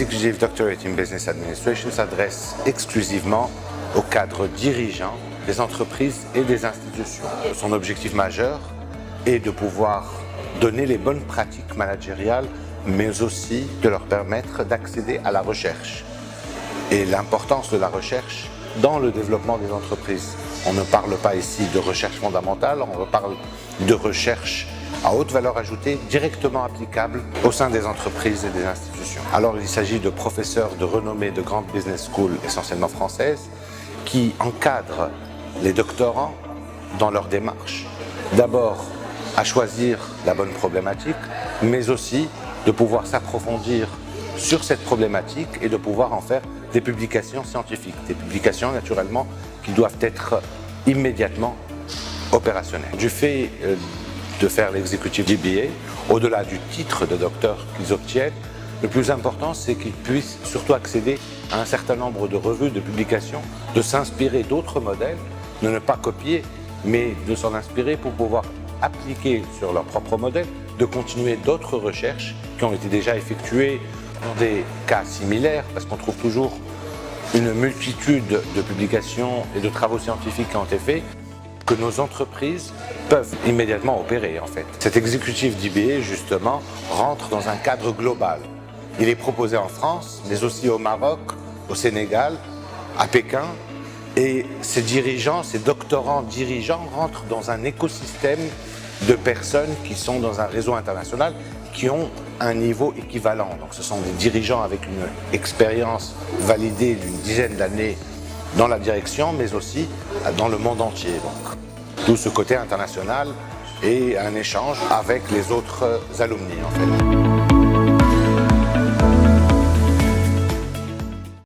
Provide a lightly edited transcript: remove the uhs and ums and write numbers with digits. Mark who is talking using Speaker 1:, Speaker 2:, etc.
Speaker 1: Executive Doctorate in Business Administration s'adresse exclusivement aux cadres dirigeants des entreprises et des institutions. Son objectif majeur est de pouvoir donner les bonnes pratiques managériales, mais aussi de leur permettre d'accéder à la recherche. Et l'importance de la recherche dans le développement des entreprises. On ne parle pas ici de recherche fondamentale, on parle de recherche à haute valeur ajoutée directement applicable au sein des entreprises et des institutions. Alors il s'agit de professeurs de renommée de grandes business schools, essentiellement françaises, qui encadrent les doctorants dans leur démarche. D'abord à choisir la bonne problématique, mais aussi de pouvoir s'approfondir sur cette problématique et de pouvoir en faire des publications scientifiques, des publications naturellement qui doivent être immédiatement opérationnelles. Du fait de faire l'executive DBA, au-delà du titre de docteur qu'ils obtiennent, le plus important c'est qu'ils puissent surtout accéder à un certain nombre de revues, de publications, de s'inspirer d'autres modèles, de ne pas copier, mais de s'en inspirer pour pouvoir appliquer sur leur propre modèle, de continuer d'autres recherches qui ont été déjà effectuées dans des cas similaires, parce qu'on trouve toujours une multitude de publications et de travaux scientifiques qui ont été faits, que nos entreprises peuvent immédiatement opérer en fait. Cet executive DBA justement rentre dans un cadre global. Il est proposé en France, mais aussi au Maroc, au Sénégal, à Pékin, et ces dirigeants, ces doctorants dirigeants rentrent dans un écosystème de personnes qui sont dans un réseau international qui ont un niveau équivalent. Donc ce sont des dirigeants avec une expérience validée d'une dizaine d'années dans la direction, mais aussi dans le monde entier. Donc, tout ce côté international et un échange avec les autres alumni en fait.